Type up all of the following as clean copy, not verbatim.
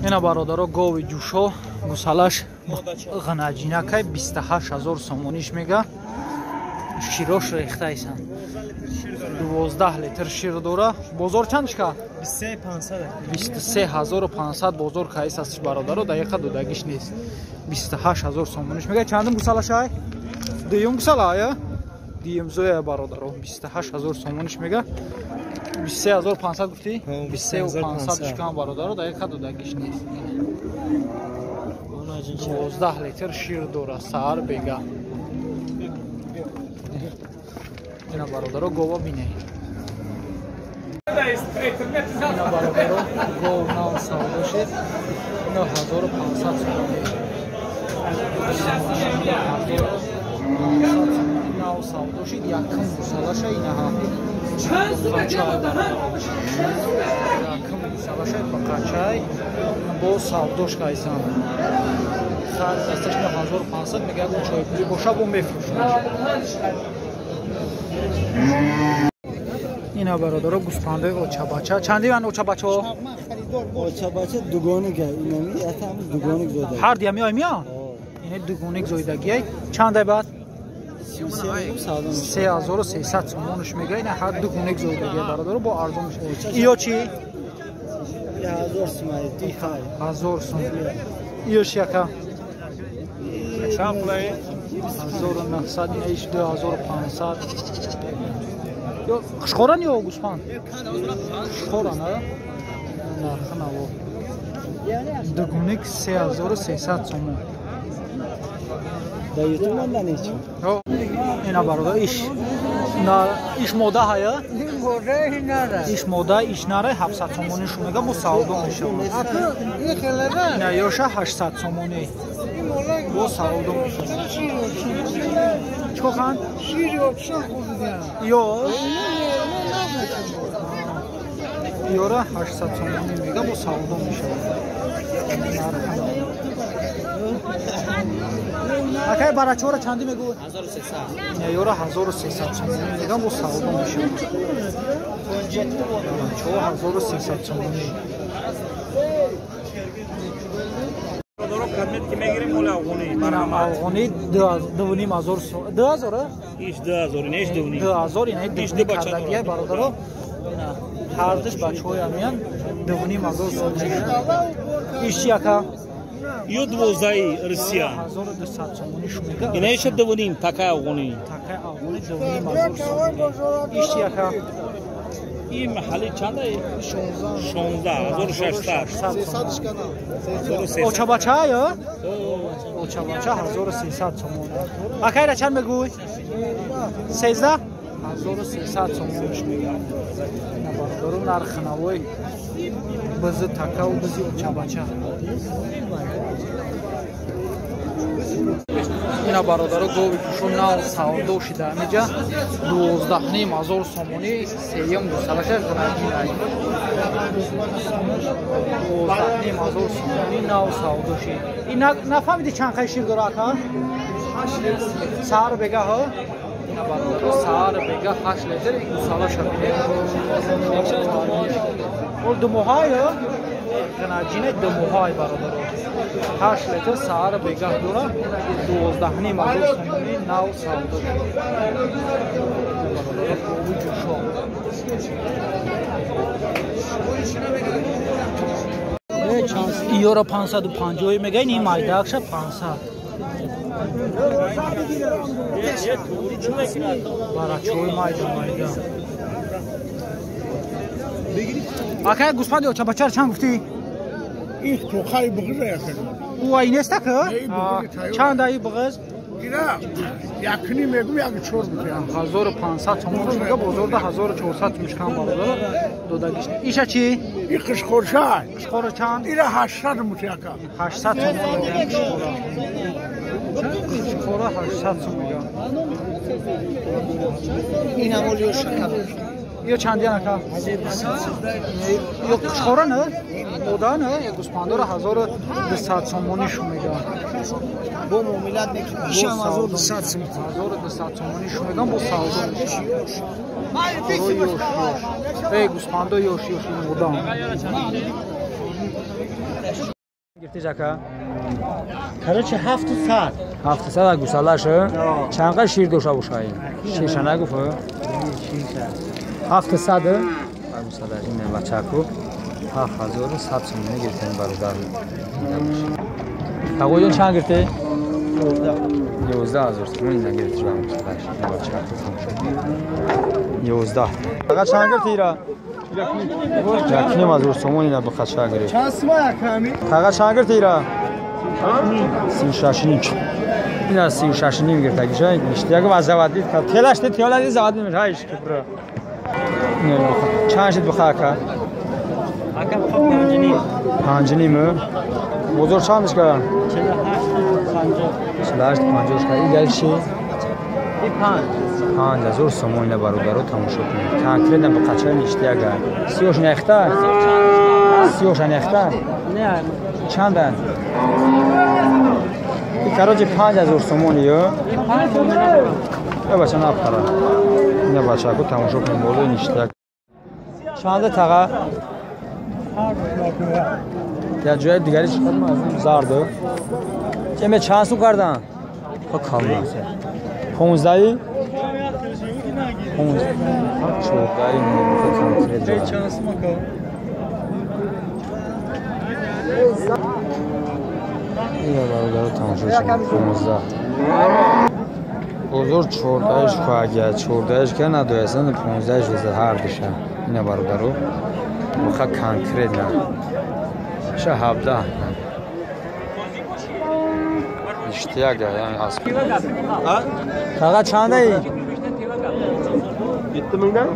اینا برادرها گاوی جوشا گوسالش غناجینکای 28000 سومونیش میگه. شیراش ریخته ایسن 12 لیتر شیر دوره. بازار چندش که؟ 23500 بازار کایس هستش برادرها. دقیقه دودگیش نیست. 28000 سومونیش میگه. چندم گوسالش های؟ دیوم گوسال های؟ دیوم زوی برادرها 28000 سومونیش میگه. 23500 گفتی؟ 23500 شکم برادرها. دقیقه دودگیش نیست. 12 لیتر شیر دوره. سهر بگه. اینا برادرها گوه بینه. اینا برادرها گوه نام سودا شد. اینا 1500 سومونی. نام سودا شد. یکم گوسالش اینا ها. یکم گوسالش بقچای با سوداش کایسان. سر دستش 1500 میگه اون چای پولی باشه بوم بفروشه. اینا برادرها گوسفنده اوچا بچه. چندی من اوچا بچه ها؟ اوچا بچه دوگانیک اینا می اتام دوگانیک زوده. هر دی میای میا؟ اینا دوگانیک زویدگی. چنده بعد؟ 3300 سومونش میگه. اینا هر دوگانیک زویدگی برادرها با ارزون میشه. ایو چی؟ 1000 سومای دیخای. 1000 سوم. ایوش یکا؟ چند پولای؟ 1900 ایش 2500. یا خشخوران یا گوسفند؟ خشخوران ها؟ نرخ نوو. دوگونیک 3300 سومون. دایتون من ننیچی. اینا برادر ایش موده هایا؟ ایش موده ایش نره 700 سومونی شو میگه با سودا میشه. نه یوشه 800 سومونی. با سودا میشه. چیکار کن؟ یا یوره 800 سومونی میگه با سودا میشه. اکای برای چورا چندی میگو؟ 1300. نه یورا 1300 سومونی میگم با سودا میشه. چورا 1300 سومونی. دارو خدمت کی میگیریم مولا افغانی. منم افغانی 2500 سوم. 2000 ایش 2000 نیش 2000 اینه دیگه کردگیه برادرها. هر دش بچه‌های میان 2500 سوم. ایش یکا یو 12 روسیا 1200 سومونی شو میگه. اینا ایش 2 تکای افغانی. تکای افغانی 2500 سوم. ایش یکا این محلی چنده؟ 16600. 300 اوچا بچه یا؟ اوچا بچه 1300 سومون. اکای را چند بگوی؟ 13 1300 سومونش میگه. برادرو نرخ نوی بزه تکا و بزه اوچا بچه. اینا برادرها گاوی کشون نو سودا شده اینجا 12500 سومونی. سیم گوسالش غناجین ای 12500 سومونی نو سودا شد. این نفهمیدی چند خیلی شیر داره اکا؟ سهر بگه ها. اینا برادرها سهر بگه 8 لیتر این گوسالش بینه. اور دو موهای غناجین دو موهای برادرها 8 لیتر سهر بگه داره 12500 سومونی نو سودا شد. ایورا 550 میگه. این مایداکش 500 برای چوی مایدا. اکای گوسفند اوچا بچه چند گفتی؟ این تو خواهی بغضه یکنی او این است که؟ چند ای بغض؟ اینا یکنی میگم یک چور بکنم 1500 سومونش میگه. بزرگ 1400 میشکن برادر دودگیش. ایشا چی؟ این قشخورشه قشخور چند؟ اینا 800 متیکا 800 سومون میگه. قشخور 800 سومون میگه. این امولیو شکر. یا چندی نکا؟ یا قشخور نه؟ مودا نه؟ یا گوسفند رو 1200 سومونی شو میگه. با مومیلت میکنه. ایشم 1200 سومونی. 1200 سومونی شو میگم با سودا میشه. ای گوسفند یوش مودا. گرفتی جکا؟ Короче 700. 700 گوسالاشه؟ چند قدر شیر دوشا بوشایی؟ شیشانه گفت؟ 700 گوسالاش اینه بچه‌کو 7100 سومونه گرفتن برادر. تقویدون چند گرفتی؟ 11000 سومون اینه گرفتی برام گوسالاش. بچه‌کو 11. فقط چند گرفتی ایرا؟ یکنیم از سومون اینه بخواد چند گرفت. چند سما یکمی؟ فقط چند گرفتی ایرا؟ 36 نیم. این از 36 نیم گرفت اگه شاید میشتی اگه وزواد دید که تلاش دید تیالا دید زواد نمیشه هایش که برا چند شد بخواه که؟ اگه 5 نیم 5 نیمه؟ بزرگ چندش که؟ 48 50 که این گل چی؟ این 5000 سومون اینه برادرو تماشا کنید کنکرید هم به قچه نیشتی اگر 30 نخته؟ 30 نخته؟ نه چندن؟ این کراج 5000 سومونی یا؟ این 5 سومونه یا بچه نبخره اینه بچه که تماشا کنید بولوی نیشتی چنده تقه؟ یا جای دیگری چقدر مازم زارده؟ جمعه چند سو کردن؟ خب کاملا 15 ای؟ 15 14 ای نمیخواد کنکرید جا چند سما که اینه برادر تماشا کنید 15 بزرگ 14 ایش که اگه 14 ایش که ندوی اصلا 15 ایش وزد هر بشه اینه برادرو بخواد کنکرید نه شه 17 اشتیاق یعنی اصلا فقط چنده ای؟ Bitti mi lan?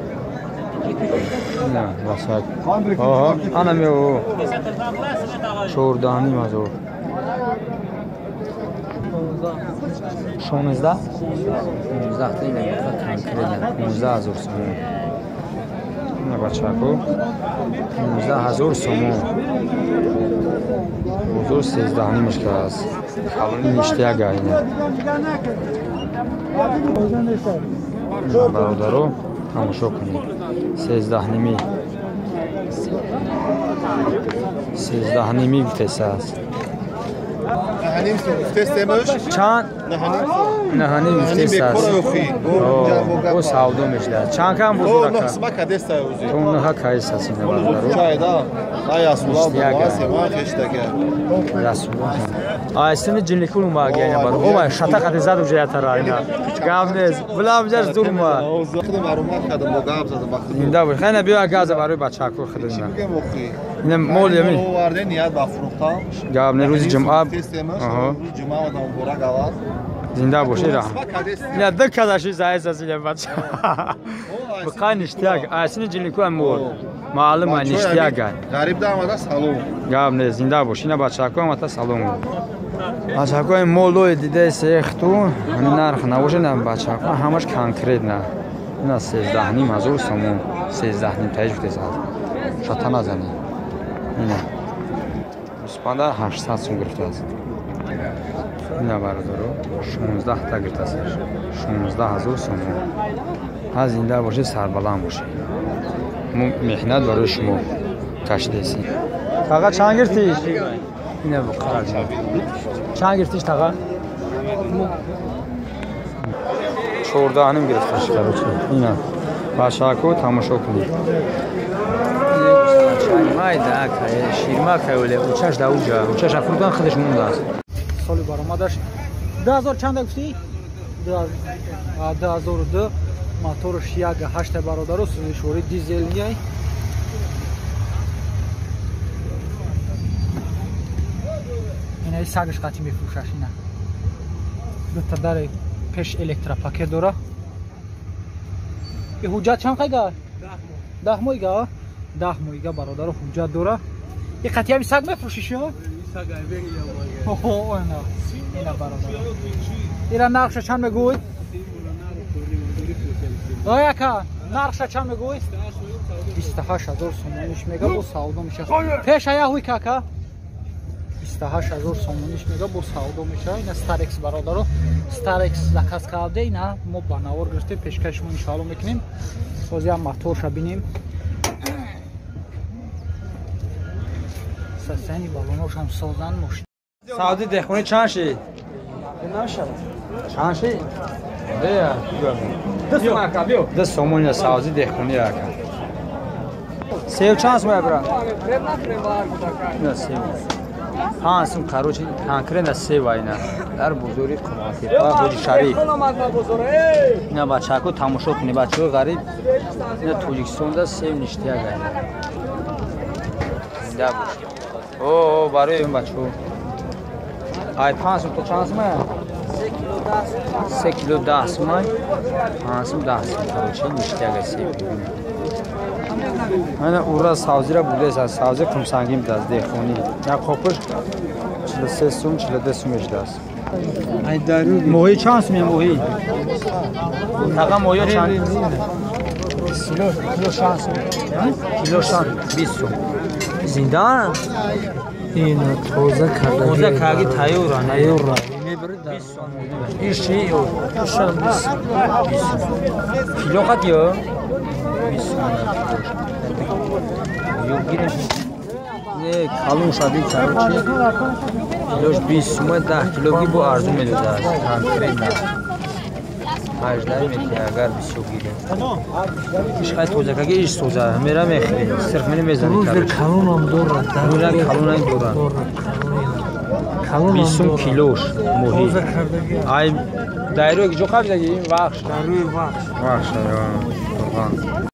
نه واسه آها انا میو 14 نیم از او 16 16 تا اینه بخواد کنکرید 15000 سومون اینه بچه کو 15000 سومون بزرگ 13 نیمش که هست این اشتیاق اینه برادرو تماشا کنید 13 نیمی 13 نیمی گفتسته است Nahanim guftesemiş. چند؟ نهانی گفتسته است او سعودو میشده چند کم O بزرگ که؟ nasma kadesta uzi. تو نه کایس هست اینه برادرو Çayda ayasula İştiyaga. bu asema keşteke. رسول آیستن جنلیکول ما گینا برو او شتا خد زاد وجه ترا اینا گام نیست بلا بجاش دور ما Xudum aromat kadın bu qab zadı baxdı. ایندا بود خیلی بیا گاز برای بچه کو خدینا Kim oxuy? اینه مول یمی O vardı niyat bafruqta. گام نه روز جمعه Guftesemiş. Aha. Cuma adam bora qalar. زنده باشی را Nasma kadesta. یا دکداشی زایز از این بچه بقای نشتیاق آیستن جنلیکول مول معلوم است نشتیاق Garib damada salon. گام نه زنده باشی نه بچه کو مت سالون بچه کو مولوی دیده سیختو همین نرخ نباشه نه بچه کو همش کنکرید نه اینا 13 نیم هزار سومون 13 نیم تایج بده زاد شتا نزنی اینا اسپاندا 800 سوم گرفته است اینا برادرو 16 تا گرفته است 16000 سومون از ایندا باشه سربلند باشه محنت برای شما کشتیسی فقط چند گرفتی؟ اینه بقرار چند گرفتیش تقا؟ 14 نیم گرفتش اینه باشاکو تماشا کنید مای دا که شیرما که ولی اوچش دا اوجا اوچش افرودان خودش مونده است سالی برآمدش 2000 چند گفتی؟ 2002 موتورش یک 8 برادر سوزشوری دیزل میای این سگش قطعی میفروشش اینه دو تا در پیش الکترا پاکت داره این حجت چند قیگه؟ 10 مایگه 10 مایگه برادر حجت داره این قطعی همی سگ میفروشی شو؟ این سگ اوه اینه برادر ایران نرخش چند میگوی؟ آیا که نرخش چند میگوی؟ 28000 سومونیش میگه با سعودو میشه پیش ایا هوی که 28000 سومونیش میگه با سعودو میشه این استارکس برادرو استارکس زکاس کرده اینا ما بناور گرفته پیشکشمون ان شاء الله میکنیم بازی هم موتورش ببینیم Seni balonuşam sozlanmış. Saudi dehqoni چند شی؟ چند شی؟ ده ده سومون سعودی دهقانی اکن سیو چند سومه برا؟ نه سیو ها اسم کاروچی تانکره نه سیو اینا در بزرگی کماتی با حاجی شریف نه بچه کو تماشا کنی بچه غریب نه توجیکستان ده سیو نشته اگر زنده باشه او برای این بچه ای پانس تو چند سومه؟ 3 کیلو 10 سومه پانسم 10 سومه کاروچی نشته اگر سیو ببینیم من اورا سازی را بوده است سازی کمسانگیم دست دهخونی یا خوبش 43 سوم 42 سومش دست ای دارو موهی چند سومی موهی تقا موهی چند کیلو شانس کیلو شانس 20 سوم زندان این توزه کرده موزه کاغی تایورا تایورا ایشی کیلو قد یا 20 سوم یوگیریم یک کالون شدی کاروچی کیلوش 20 سومه 10 کیلوگی بو ارزو میدوده است تنکره نه مجدهی میتی اگر بیسو گیره ایش خواهی توزکاگی ایش سوزه میره میخیره صرف منی میزنی کاروچی کالون هم دوره میره کالون هم دوره 20 سوم کیلوش موهی ای دایرو جو قبل دیگه این وقت داروی وقت وقت